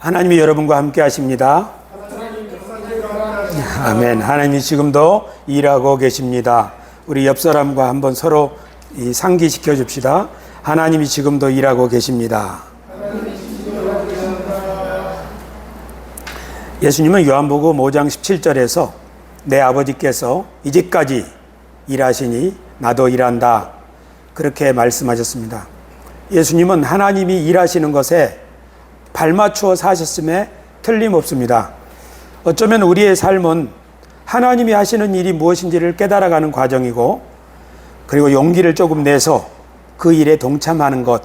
하나님이 여러분과 함께 하십니다. 아멘. 하나님이 지금도 일하고 계십니다. 우리 옆 사람과 한번 서로 상기시켜 줍시다. 하나님이 지금도 일하고 계십니다. 예수님은 요한복음 5장 17절에서 내 아버지께서 이제까지 일하시니 나도 일한다, 그렇게 말씀하셨습니다. 예수님은 하나님이 일하시는 것에 발맞추어 사셨음에 틀림없습니다. 어쩌면 우리의 삶은 하나님이 하시는 일이 무엇인지를 깨달아가는 과정이고, 그리고 용기를 조금 내서 그 일에 동참하는 것,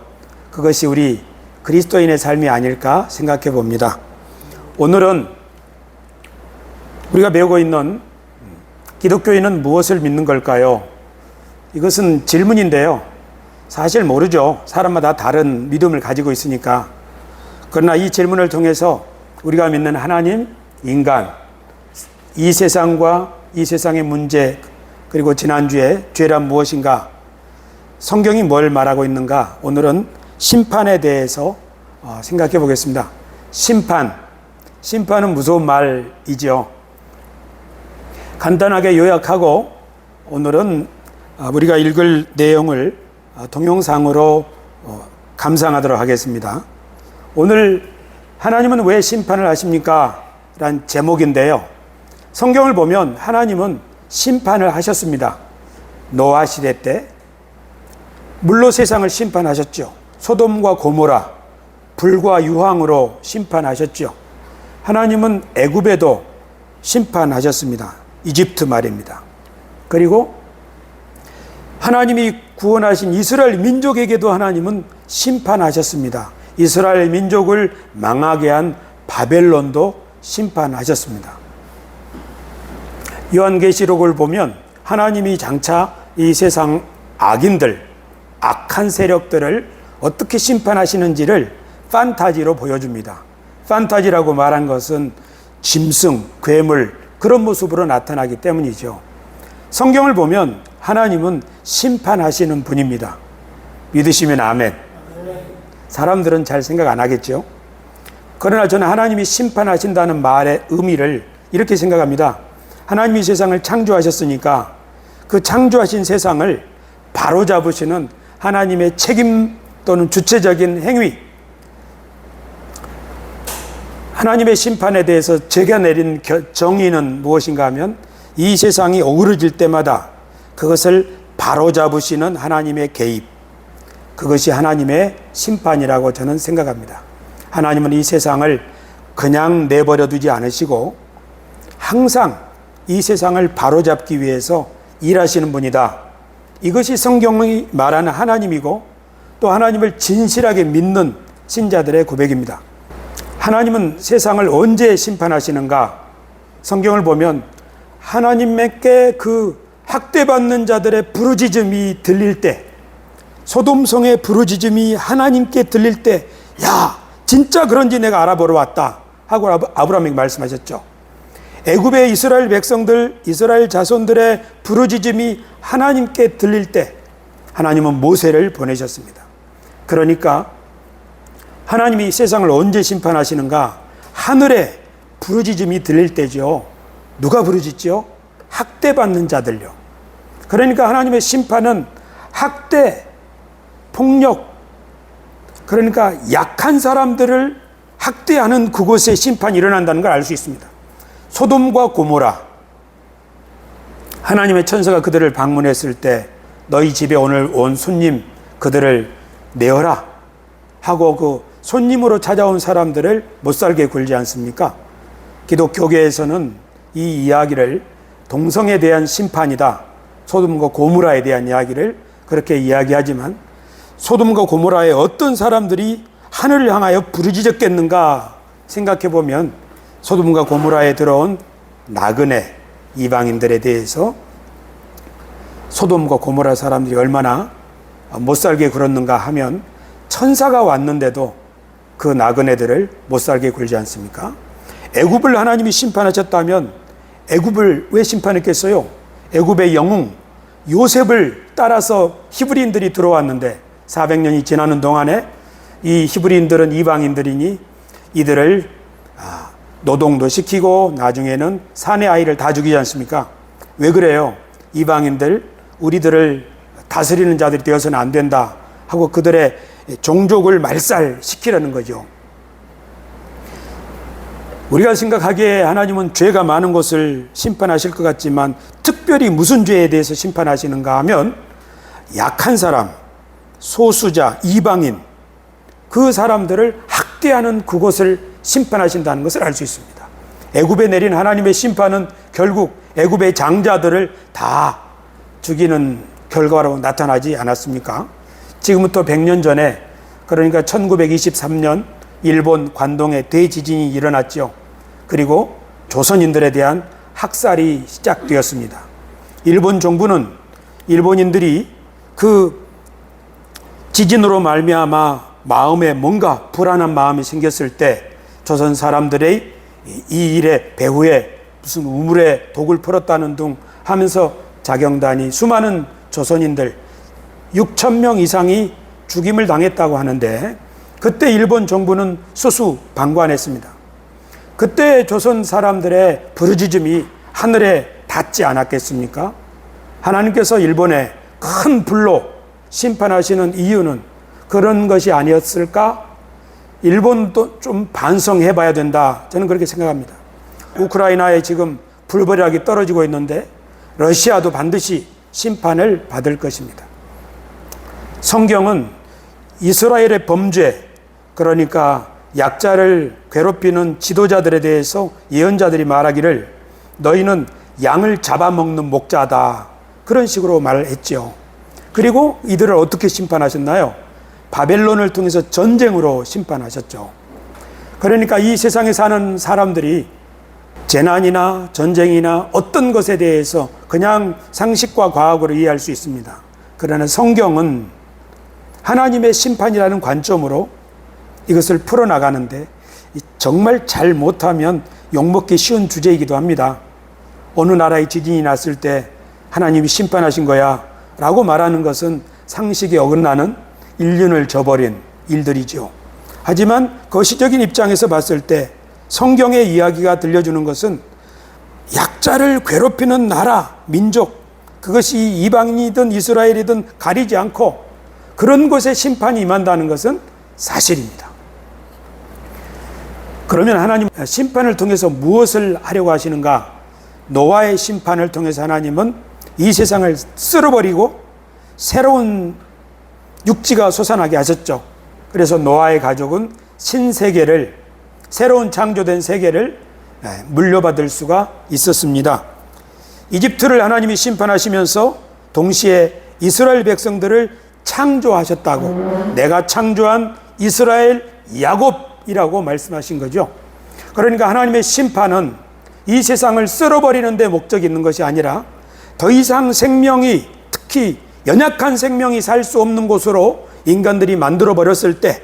그것이 우리 그리스도인의 삶이 아닐까 생각해 봅니다. 오늘은 우리가 배우고 있는 기독교인은 무엇을 믿는 걸까요? 이것은 질문인데요. 사실 모르죠. 사람마다 다른 믿음을 가지고 있으니까. 그러나 이 질문을 통해서 우리가 믿는 하나님, 인간, 이 세상과 이 세상의 문제, 그리고 지난주에 죄란 무엇인가, 성경이 뭘 말하고 있는가, 오늘은 심판에 대해서 생각해 보겠습니다. 심판은 무서운 말이죠. 간단하게 요약하고 오늘은 우리가 읽을 내용을 동영상으로 감상하도록 하겠습니다. 오늘 하나님은 왜 심판을 하십니까? 라는 제목인데요. 성경을 보면 하나님은 심판을 하셨습니다. 노아 시대 때 물로 세상을 심판하셨죠. 소돔과 고모라, 불과 유황으로 심판하셨죠. 하나님은 애굽에도 심판하셨습니다. 이집트 말입니다. 그리고 하나님이 구원하신 이스라엘 민족에게도 하나님은 심판하셨습니다. 이스라엘 민족을 망하게 한 바벨론도 심판하셨습니다. 요한계시록을 보면 하나님이 장차 이 세상 악인들, 악한 세력들을 어떻게 심판하시는지를 판타지로 보여줍니다. 판타지라고 말한 것은 짐승, 괴물, 그런 모습으로 나타나기 때문이죠. 성경을 보면 하나님은 심판하시는 분입니다. 믿으시면 아멘. 사람들은 잘 생각 안 하겠죠. 그러나 저는 하나님이 심판하신다는 말의 의미를 이렇게 생각합니다. 하나님이 세상을 창조하셨으니까 그 창조하신 세상을 바로잡으시는 하나님의 책임 또는 주체적인 행위, 하나님의 심판에 대해서 제가 내린 정의는 무엇인가 하면 이 세상이 어그러질 때마다 그것을 바로잡으시는 하나님의 개입, 그것이 하나님의 심판이라고 저는 생각합니다. 하나님은 이 세상을 그냥 내버려 두지 않으시고 항상 이 세상을 바로잡기 위해서 일하시는 분이다. 이것이 성경이 말하는 하나님이고 또 하나님을 진실하게 믿는 신자들의 고백입니다. 하나님은 세상을 언제 심판하시는가? 성경을 보면 하나님께 그 학대받는 자들의 부르짖음이 들릴 때, 소돔성의 부르짖음이 하나님께 들릴 때, 야, 진짜 그런지 내가 알아보러 왔다 하고 아브라함에게 말씀하셨죠. 애굽의 이스라엘 백성들, 이스라엘 자손들의 부르짖음이 하나님께 들릴 때 하나님은 모세를 보내셨습니다. 그러니까 하나님이 세상을 언제 심판하시는가? 하늘에 부르짖음이 들릴 때죠. 누가 부르짖죠? 학대받는 자들요. 그러니까 하나님의 심판은 학대, 폭력, 그러니까 약한 사람들을 학대하는 그곳에 심판이 일어난다는 걸 알 수 있습니다. 소돔과 고모라, 하나님의 천사가 그들을 방문했을 때 너희 집에 오늘 온 손님 그들을 내어라 하고 그 손님으로 찾아온 사람들을 못살게 굴지 않습니까? 기독교계에서는 이 이야기를 동성에 대한 심판이다, 소돔과 고모라에 대한 이야기를 그렇게 이야기하지만 소돔과 고모라의 어떤 사람들이 하늘을 향하여 부르짖었겠는가 생각해 보면 소돔과 고모라에 들어온 나그네 이방인들에 대해서 소돔과 고모라 사람들이 얼마나 못살게 굴었는가 하면 천사가 왔는데도 그 나그네들을 못살게 굴지 않습니까? 애굽을 하나님이 심판하셨다면 애굽을 왜 심판했겠어요? 애굽의 영웅 요셉을 따라서 히브리인들이 들어왔는데 400년이 지나는 동안에 이 히브리인들은 이방인들이니 이들을 노동도 시키고 나중에는 사내 아이를 다 죽이지 않습니까? 왜 그래요? 이방인들, 우리들을 다스리는 자들이 되어서는 안 된다 하고 그들의 종족을 말살시키려는 거죠. 우리가 생각하기에 하나님은 죄가 많은 것을 심판하실 것 같지만 특별히 무슨 죄에 대해서 심판하시는가 하면 약한 사람, 소수자, 이방인 그 사람들을 학대하는 그것을 심판하신다는 것을 알 수 있습니다. 애굽에 내린 하나님의 심판은 결국 애굽의 장자들을 다 죽이는 결과로 나타나지 않았습니까? 지금부터 100년 전에, 그러니까 1923년 일본 관동에 대지진이 일어났죠. 그리고 조선인들에 대한 학살이 시작되었습니다. 일본 정부는 일본인들이 그 지진으로 말미암아 마음에 뭔가 불안한 마음이 생겼을 때 조선 사람들의 이 일의 배후에 무슨 우물에 독을 풀었다는 둥 하면서 자경단이 수많은 조선인들 6,000명 이상이 죽임을 당했다고 하는데 그때 일본 정부는 수수방관했습니다. 그때 조선 사람들의 부르짖음이 하늘에 닿지 않았겠습니까? 하나님께서 일본에 큰 불로 심판하시는 이유는 그런 것이 아니었을까? 일본도 좀 반성해 봐야 된다. 저는 그렇게 생각합니다. 우크라이나에 지금 불버락이 떨어지고 있는데 러시아도 반드시 심판을 받을 것입니다. 성경은 이스라엘의 범죄, 그러니까 약자를 괴롭히는 지도자들에 대해서 예언자들이 말하기를 너희는 양을 잡아먹는 목자다. 그런 식으로 말을 했죠. 그리고 이들을 어떻게 심판하셨나요? 바벨론을 통해서 전쟁으로 심판하셨죠. 그러니까 이 세상에 사는 사람들이 재난이나 전쟁이나 어떤 것에 대해서 그냥 상식과 과학으로 이해할 수 있습니다. 그러나 성경은 하나님의 심판이라는 관점으로 이것을 풀어나가는데 정말 잘 못하면 욕먹기 쉬운 주제이기도 합니다. 어느 나라에 지진이 났을 때 하나님이 심판하신 거야 라고 말하는 것은 상식에 어긋나는 인륜을 저버린 일들이죠. 하지만 거시적인 입장에서 봤을 때 성경의 이야기가 들려주는 것은 약자를 괴롭히는 나라, 민족, 그것이 이방인이든 이스라엘이든 가리지 않고 그런 곳에 심판이 임한다는 것은 사실입니다. 그러면 하나님 심판을 통해서 무엇을 하려고 하시는가? 노아의 심판을 통해서 하나님은 이 세상을 쓸어버리고 새로운 육지가 솟아나게 하셨죠. 그래서 노아의 가족은 신세계를, 새로운 창조된 세계를 물려받을 수가 있었습니다. 이집트를 하나님이 심판하시면서 동시에 이스라엘 백성들을 창조하셨다고, 내가 창조한 이스라엘 야곱이라고 말씀하신 거죠. 그러니까 하나님의 심판은 이 세상을 쓸어버리는 데 목적이 있는 것이 아니라 더 이상 생명이, 특히 연약한 생명이 살 수 없는 곳으로 인간들이 만들어 버렸을 때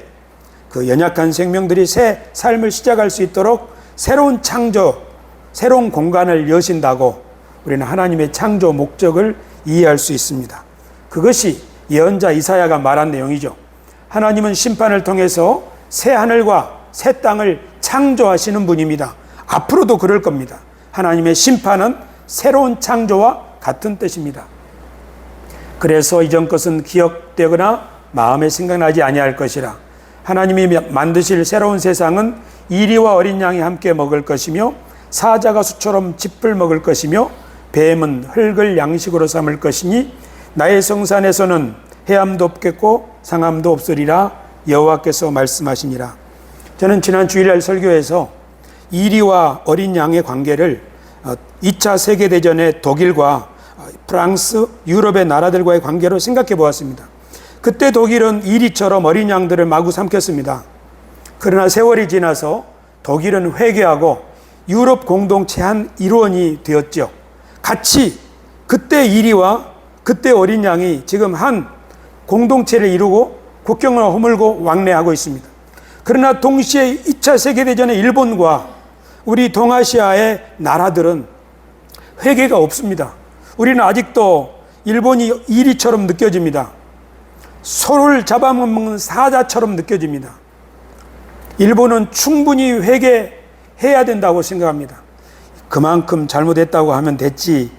그 연약한 생명들이 새 삶을 시작할 수 있도록 새로운 창조, 새로운 공간을 여신다고 우리는 하나님의 창조 목적을 이해할 수 있습니다. 그것이 예언자 이사야가 말한 내용이죠. 하나님은 심판을 통해서 새 하늘과 새 땅을 창조하시는 분입니다. 앞으로도 그럴 겁니다. 하나님의 심판은 새로운 창조와 같은 뜻입니다. 그래서 이전 것은 기억되거나 마음에 생각나지 아니할 것이라. 하나님이 만드실 새로운 세상은 이리와 어린 양이 함께 먹을 것이며 사자가 수처럼 짚을 먹을 것이며 뱀은 흙을 양식으로 삼을 것이니 나의 성산에서는 해함도 없겠고 상함도 없으리라 여호와께서 말씀하시니라. 저는 지난 주일날 설교에서 이리와 어린 양의 관계를 2차 세계대전의 독일과 프랑스, 유럽의 나라들과의 관계로 생각해 보았습니다. 그때 독일은 이리처럼 어린 양들을 마구 삼켰습니다. 그러나 세월이 지나서 독일은 회개하고 유럽 공동체 한 일원이 되었죠. 같이 그때 이리와 그때 어린 양이 지금 한 공동체를 이루고 국경을 허물고 왕래하고 있습니다. 그러나 동시에 2차 세계대전의 일본과 우리 동아시아의 나라들은 회개가 없습니다. 우리는 아직도 일본이 이리처럼 느껴집니다. 소를 잡아먹는 사자처럼 느껴집니다. 일본은 충분히 회개해야 된다고 생각합니다. 그만큼 잘못했다고 하면 됐지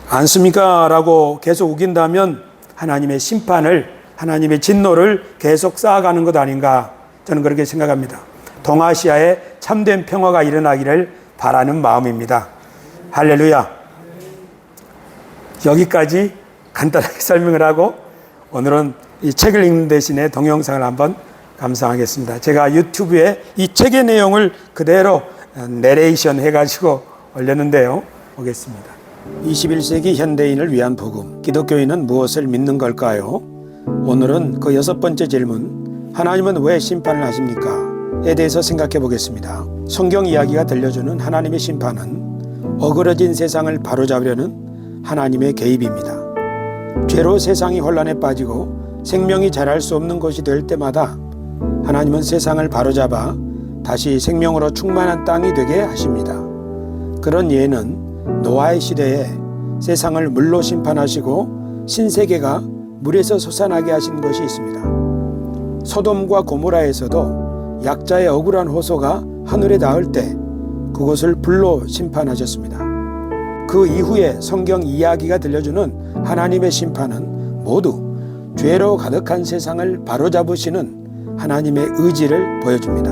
않습니까? 라고 계속 우긴다면 하나님의 심판을, 하나님의 진노를 계속 쌓아가는 것 아닌가, 저는 그렇게 생각합니다. 동아시아에 참된 평화가 일어나기를 바라는 마음입니다. 할렐루야. 여기까지 간단하게 설명을 하고 오늘은 이 책을 읽는 대신에 동영상을 한번 감상하겠습니다. 제가 유튜브에 이 책의 내용을 그대로 내레이션 해가지고 올렸는데요. 보겠습니다. 21세기 현대인을 위한 복음, 기독교인은 무엇을 믿는 걸까요? 오늘은 그 6번째 질문, 하나님은 왜 심판을 하십니까? 에 대해서 생각해 보겠습니다. 성경 이야기가 들려주는 하나님의 심판은 어그러진 세상을 바로잡으려는 하나님의 개입입니다. 죄로 세상이 혼란에 빠지고 생명이 자랄 수 없는 것이 될 때마다 하나님은 세상을 바로잡아 다시 생명으로 충만한 땅이 되게 하십니다. 그런 예는 노아의 시대에 세상을 물로 심판하시고 신세계가 물에서 솟아나게 하신 것이 있습니다. 소돔과 고모라에서도 약자의 억울한 호소가 하늘에 닿을 때 그곳을 불로 심판하셨습니다. 그 이후에 성경 이야기가 들려주는 하나님의 심판은 모두 죄로 가득한 세상을 바로잡으시는 하나님의 의지를 보여줍니다.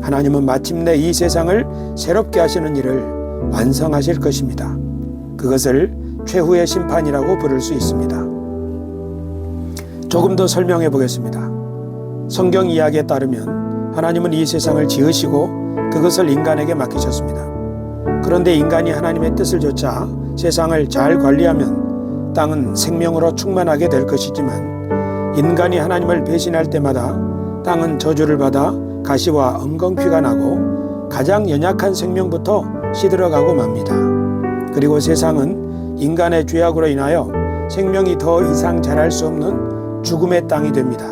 하나님은 마침내 이 세상을 새롭게 하시는 일을 완성하실 것입니다. 그것을 최후의 심판이라고 부를 수 있습니다. 조금 더 설명해 보겠습니다. 성경 이야기에 따르면 하나님은 이 세상을 지으시고 그것을 인간에게 맡기셨습니다. 그런데 인간이 하나님의 뜻을 좇아 세상을 잘 관리하면 땅은 생명으로 충만하게 될 것이지만 인간이 하나님을 배신할 때마다 땅은 저주를 받아 가시와 엉겅퀴가 나고 가장 연약한 생명부터 시들어가고 맙니다. 그리고 세상은 인간의 죄악으로 인하여 생명이 더 이상 자랄 수 없는 죽음의 땅이 됩니다.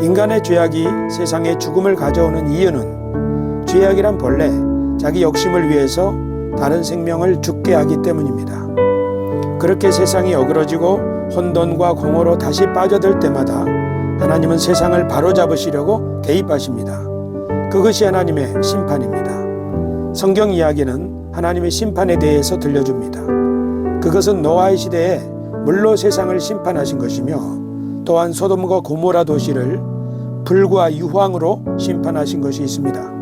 인간의 죄악이 세상에 죽음을 가져오는 이유는 죄악이란 본래 자기 욕심을 위해서 다른 생명을 죽게 하기 때문입니다. 그렇게 세상이 어그러지고 혼돈과 공허로 다시 빠져들 때마다 하나님은 세상을 바로잡으시려고 개입하십니다. 그것이 하나님의 심판입니다. 성경 이야기는 하나님의 심판에 대해서 들려줍니다. 그것은 노아의 시대에 물로 세상을 심판하신 것이며 또한 소돔과 고모라 도시를 불과 유황으로 심판하신 것이 있습니다.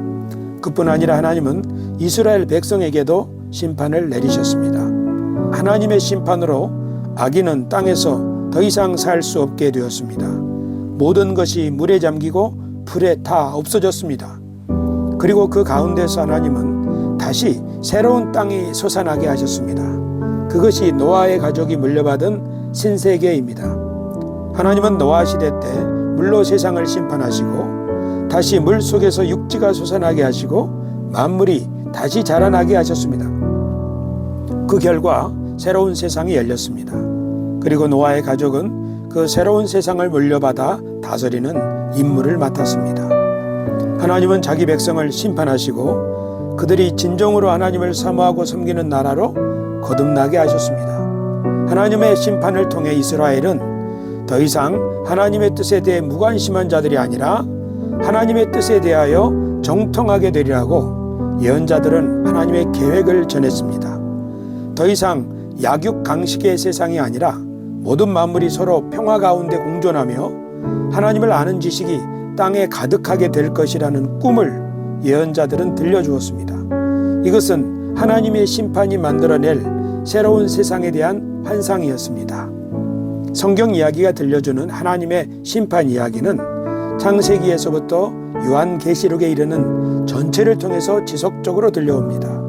그뿐 아니라 하나님은 이스라엘 백성에게도 심판을 내리셨습니다. 하나님의 심판으로 악인은 땅에서 더 이상 살 수 없게 되었습니다. 모든 것이 물에 잠기고 불에 다 없어졌습니다. 그리고 그 가운데서 하나님은 다시 새로운 땅이 솟아나게 하셨습니다. 그것이 노아의 가족이 물려받은 신세계입니다. 하나님은 노아 시대 때 물로 세상을 심판하시고 다시 물 속에서 육지가 솟아나게 하시고 만물이 다시 자라나게 하셨습니다. 그 결과 새로운 세상이 열렸습니다. 그리고 노아의 가족은 그 새로운 세상을 물려받아 다스리는 임무를 맡았습니다. 하나님은 자기 백성을 심판하시고 그들이 진정으로 하나님을 사모하고 섬기는 나라로 거듭나게 하셨습니다. 하나님의 심판을 통해 이스라엘은 더 이상 하나님의 뜻에 대해 무관심한 자들이 아니라 하나님의 뜻에 대하여 정통하게 되리라고 예언자들은 하나님의 계획을 전했습니다. 더 이상 약육강식의 세상이 아니라 모든 만물이 서로 평화 가운데 공존하며 하나님을 아는 지식이 땅에 가득하게 될 것이라는 꿈을 예언자들은 들려주었습니다. 이것은 하나님의 심판이 만들어낼 새로운 세상에 대한 환상이었습니다. 성경 이야기가 들려주는 하나님의 심판 이야기는 창세기에서부터 요한계시록에 이르는 전체를 통해서 지속적으로 들려옵니다.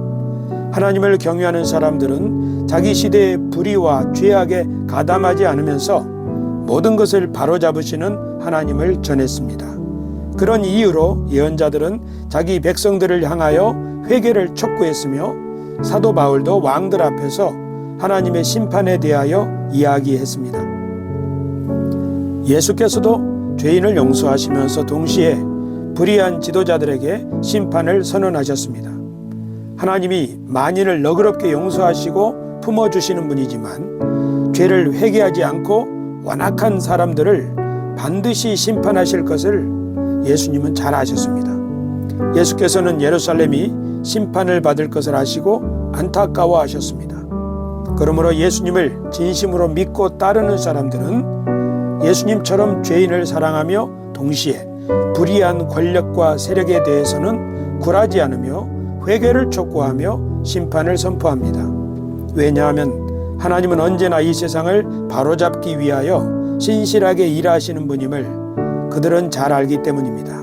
하나님을 경외하는 사람들은 자기 시대의 불의와 죄악에 가담하지 않으면서 모든 것을 바로잡으시는 하나님을 전했습니다. 그런 이유로 예언자들은 자기 백성들을 향하여 회개를 촉구했으며 사도 바울도 왕들 앞에서 하나님의 심판에 대하여 이야기했습니다. 예수께서도 죄인을 용서하시면서 동시에 불의한 지도자들에게 심판을 선언하셨습니다. 하나님이 만인을 너그럽게 용서하시고 품어주시는 분이지만 죄를 회개하지 않고 완악한 사람들을 반드시 심판하실 것을 예수님은 잘 아셨습니다. 예수께서는 예루살렘이 심판을 받을 것을 아시고 안타까워하셨습니다. 그러므로 예수님을 진심으로 믿고 따르는 사람들은 예수님처럼 죄인을 사랑하며 동시에 불의한 권력과 세력에 대해서는 굴하지 않으며 회개를 촉구하며 심판을 선포합니다. 왜냐하면 하나님은 언제나 이 세상을 바로잡기 위하여 신실하게 일하시는 분임을 그들은 잘 알기 때문입니다.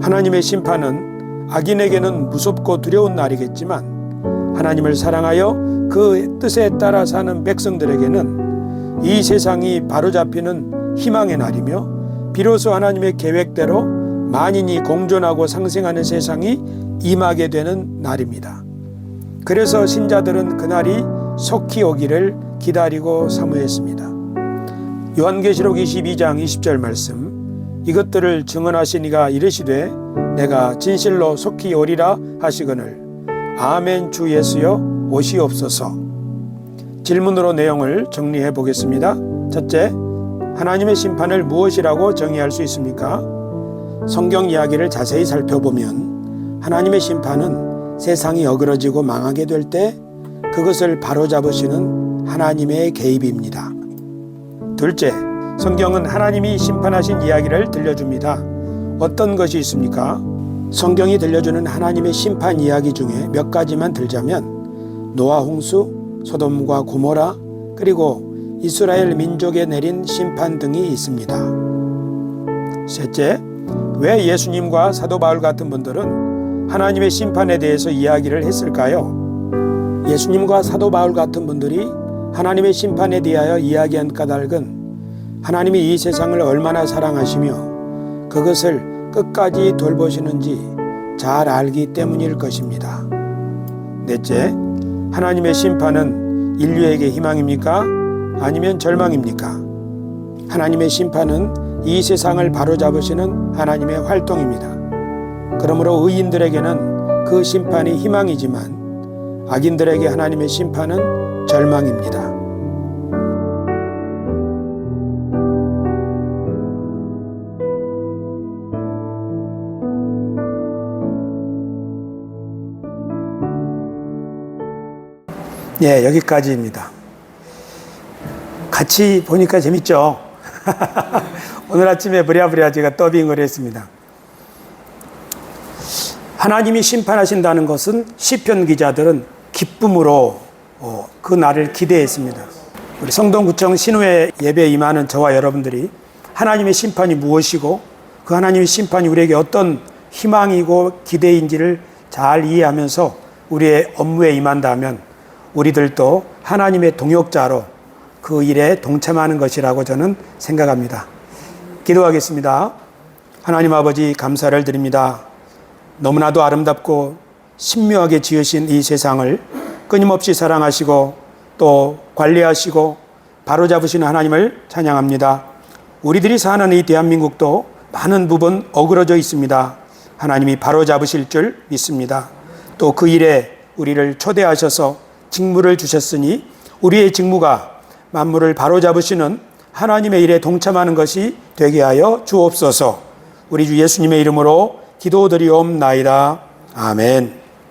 하나님의 심판은 악인에게는 무섭고 두려운 날이겠지만 하나님을 사랑하여 그 뜻에 따라 사는 백성들에게는 이 세상이 바로잡히는 희망의 날이며 비로소 하나님의 계획대로 만인이 공존하고 상생하는 세상이 임하게 되는 날입니다. 그래서 신자들은 그날이 속히 오기를 기다리고 사모했습니다. 요한계시록 22장 20절 말씀, 이것들을 증언하신 이가 이르시되 내가 진실로 속히 오리라 하시거늘 아멘 주 예수여 오시옵소서. 질문으로 내용을 정리해 보겠습니다. 첫째, 하나님의 심판을 무엇이라고 정의할 수 있습니까? 성경 이야기를 자세히 살펴보면 하나님의 심판은 세상이 어그러지고 망하게 될 때 그것을 바로잡으시는 하나님의 개입입니다. 둘째, 성경은 하나님이 심판하신 이야기를 들려줍니다. 어떤 것이 있습니까? 성경이 들려주는 하나님의 심판 이야기 중에 몇 가지만 들자면 노아 홍수, 소돔과 고모라, 그리고 이스라엘 민족에 내린 심판 등이 있습니다. 셋째, 왜 예수님과 사도 바울 같은 분들은 하나님의 심판에 대해서 이야기를 했을까요? 예수님과 사도 바울 같은 분들이 하나님의 심판에 대하여 이야기한 까닭은 하나님이 이 세상을 얼마나 사랑하시며 그것을 끝까지 돌보시는지 잘 알기 때문일 것입니다. 넷째, 하나님의 심판은 인류에게 희망입니까? 아니면 절망입니까? 하나님의 심판은 이 세상을 바로잡으시는 하나님의 활동입니다. 그러므로 의인들에게는 그 심판이 희망이지만 악인들에게 하나님의 심판은 절망입니다. 예, 여기까지입니다. 같이 보니까 재밌죠? 오늘 아침에 부랴부랴 제가 더빙을 했습니다. 하나님이 심판하신다는 것은 시편 기자들은 기쁨으로 그 날을 기대했습니다. 우리 성동구청 신우회 예배에 임하는 저와 여러분들이 하나님의 심판이 무엇이고 그 하나님의 심판이 우리에게 어떤 희망이고 기대인지를 잘 이해하면서 우리의 업무에 임한다면 우리들도 하나님의 동역자로 그 일에 동참하는 것이라고 저는 생각합니다. 기도하겠습니다. 하나님 아버지 감사를 드립니다. 너무나도 아름답고 신묘하게 지으신 이 세상을 끊임없이 사랑하시고 또 관리하시고 바로잡으시는 하나님을 찬양합니다. 우리들이 사는 이 대한민국도 많은 부분 어그러져 있습니다. 하나님이 바로잡으실 줄 믿습니다. 또 그 일에 우리를 초대하셔서 직무를 주셨으니 우리의 직무가 만물을 바로잡으시는 하나님의 일에 동참하는 것이 되게 하여 주옵소서. 우리 주 예수님의 이름으로 기도드리옵나이다. 아멘.